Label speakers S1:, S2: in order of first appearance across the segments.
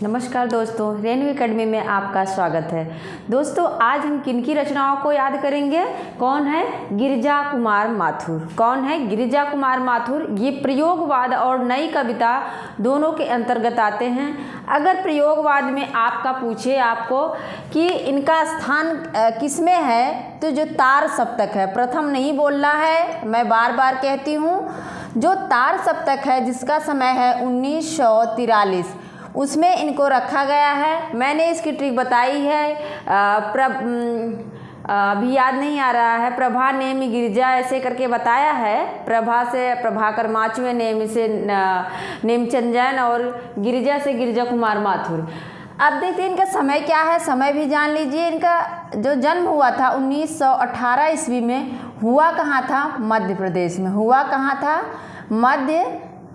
S1: नमस्कार दोस्तों, रेनू एकेडमी में आपका स्वागत है। दोस्तों, आज हम किनकी रचनाओं को याद करेंगे। कौन है? गिरिजा कुमार माथुर। कौन है? गिरिजा कुमार माथुर। ये प्रयोगवाद और नई कविता दोनों के अंतर्गत आते हैं। अगर प्रयोगवाद में आपका पूछे आपको कि इनका स्थान किसमें है, तो जो तार सप्तक है, प्रथम नहीं बोलना है, मैं बार बार कहती हूँ। जो तार सप्तक है जिसका समय है 1943, उसमें इनको रखा गया है। मैंने इसकी ट्रिक बताई है। अभी याद नहीं आ रहा है। प्रभा नेमि गिरिजा ऐसे करके बताया है। प्रभा से प्रभाकर माचवे, नेमि से नेमचंद जैन और गिरिजा से गिरिजा कुमार माथुर। अब देखते हैं इनका समय क्या है, समय भी जान लीजिए। इनका जो जन्म हुआ था 1918 ईस्वी में, हुआ कहाँ था? मध्य प्रदेश में। हुआ कहाँ था?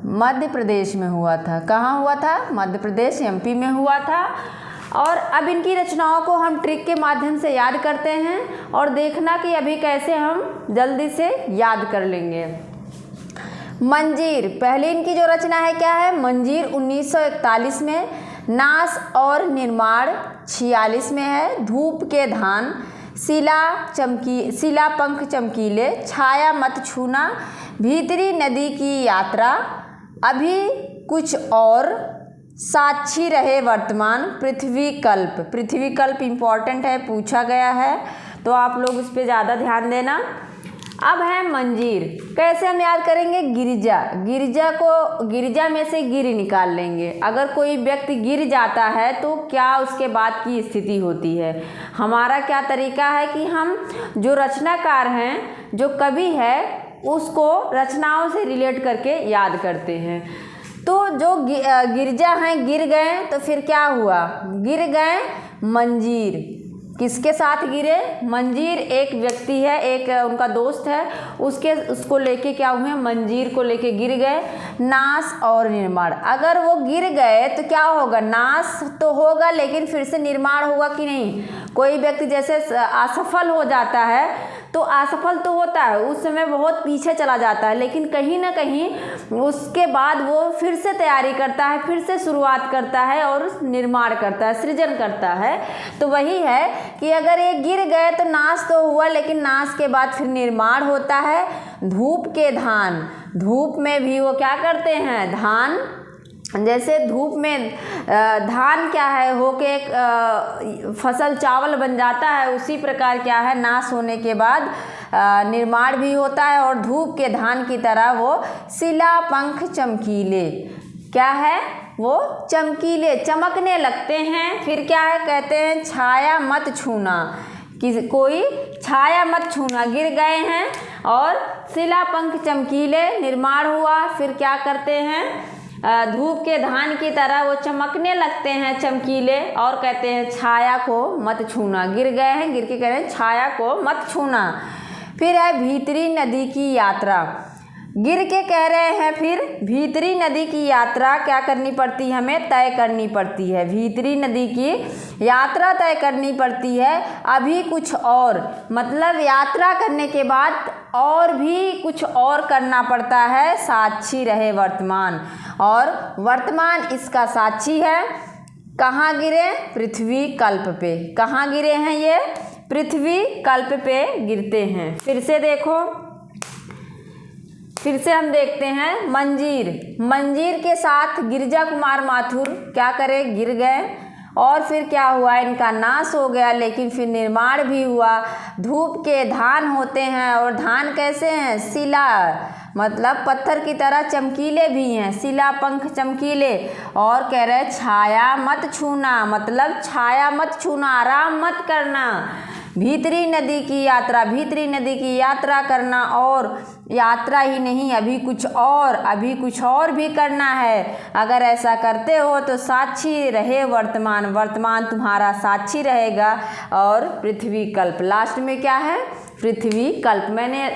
S1: मध्य प्रदेश में हुआ था। कहाँ हुआ था? मध्य प्रदेश, एमपी में हुआ था। और अब इनकी रचनाओं को हम ट्रिक के माध्यम से याद करते हैं और देखना कि अभी कैसे हम जल्दी से याद कर लेंगे। मंजीर, पहले इनकी जो रचना है क्या है? मंजीर 1941 में, नाश और निर्माण 46 में है, धूप के धान, शिला पंख चमकीले, छाया मत छूना, भीतरी नदी की यात्रा, अभी कुछ और, साक्षी रहे वर्तमान, पृथ्वी कल्प इम्पॉर्टेंट है, पूछा गया है, तो आप लोग इस पे ज़्यादा ध्यान देना। अब है मंजीर। कैसे हम याद करेंगे? गिरिजा में से गिर निकाल लेंगे। अगर कोई व्यक्ति गिर जाता है तो क्या उसके बाद की स्थिति होती है। हमारा क्या तरीका है कि हम जो रचनाकार हैं, जो कवि है, उसको रचनाओं से रिलेट करके याद करते हैं। तो जो गिरजा हैं, गिर गए, तो फिर क्या हुआ? गिर गए मंजीर। किसके साथ गिरे? मंजीर एक व्यक्ति है, एक उनका दोस्त है, उसको लेके क्या हुए? मंजीर को लेके गिर गए। नाश और निर्माण, अगर वो गिर गए तो क्या होगा? नाश तो होगा, लेकिन फिर से निर्माण होगा कि नहीं? कोई व्यक्ति जैसे असफल हो जाता है तो असफल तो होता है, उस समय बहुत पीछे चला जाता है, लेकिन कहीं ना कहीं उसके बाद वो फिर से तैयारी करता है, फिर से शुरुआत करता है और निर्माण करता है, सृजन करता है। तो वही है कि अगर ये गिर गए तो नाश तो हुआ, लेकिन नाश के बाद फिर निर्माण होता है। धूप के धान, धूप में भी वो क्या करते हैं? धान, जैसे धूप में धान क्या है, होके एक फसल चावल बन जाता है, उसी प्रकार क्या है, नाश होने के बाद निर्माण भी होता है। और धूप के धान की तरह वो शिला पंख चमकीले, क्या है? वो चमकीले, चमकने लगते हैं। फिर क्या है? कहते हैं छाया मत छूना, कि कोई छाया मत छूना। गिर गए हैं और शिला पंख चमकीले, निर्माण हुआ। फिर क्या करते हैं? धूप के धान की तरह वो चमकने लगते हैं, चमकीले, और कहते हैं छाया को मत छूना। गिर गए हैं, गिर के कह रहे हैं छाया को मत छूना। फिर है भीतरी नदी की यात्रा। गिर के कह रहे हैं फिर भीतरी नदी की यात्रा क्या करनी पड़ती है? हमें तय करनी पड़ती है। भीतरी नदी की यात्रा तय करनी पड़ती है। अभी कुछ और, मतलब यात्रा करने के बाद और भी कुछ और करना पड़ता है। साक्षी रहे वर्तमान, और वर्तमान इसका साक्षी है। कहाँ गिरे? पृथ्वी कल्प पे। कहाँ गिरे हैं ये? पृथ्वी कल्प पे गिरते हैं। फिर से देखो, फिर से हम देखते हैं मंजीर। मंजीर के साथ गिरिजा कुमार माथुर क्या करे? गिर गए, और फिर क्या हुआ? इनका नाश हो गया, लेकिन फिर निर्माण भी हुआ। धूप के धान होते हैं, और धान कैसे हैं? शिला, मतलब पत्थर की तरह चमकीले भी हैं, शिला पंख चमकीले। और कह रहे छाया मत छूना, मतलब छाया मत छूना, आराम मत करना। भीतरी नदी की यात्रा, भीतरी नदी की यात्रा करना, और यात्रा ही नहीं, अभी कुछ और भी करना है। अगर ऐसा करते हो तो साक्षी रहे वर्तमान, वर्तमान तुम्हारा साक्षी रहेगा। और पृथ्वी कल्प, लास्ट में क्या है? पृथ्वी कल्प। मैंने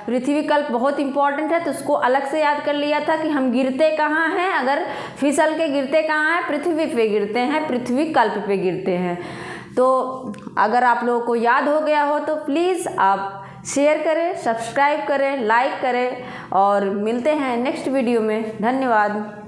S1: पृथ्वी कल्प बहुत इंपॉर्टेंट है, तो उसको अलग से याद कर लिया था कि हम गिरते कहाँ हैं। अगर फिसल के गिरते कहाँ हैं? पृथ्वी पे गिरते हैं, पृथ्वी कल्प पे गिरते हैं। तो अगर आप लोगों को याद हो गया हो तो प्लीज़ आप शेयर करें, सब्सक्राइब करें, लाइक करें, और मिलते हैं नेक्स्ट वीडियो में। धन्यवाद।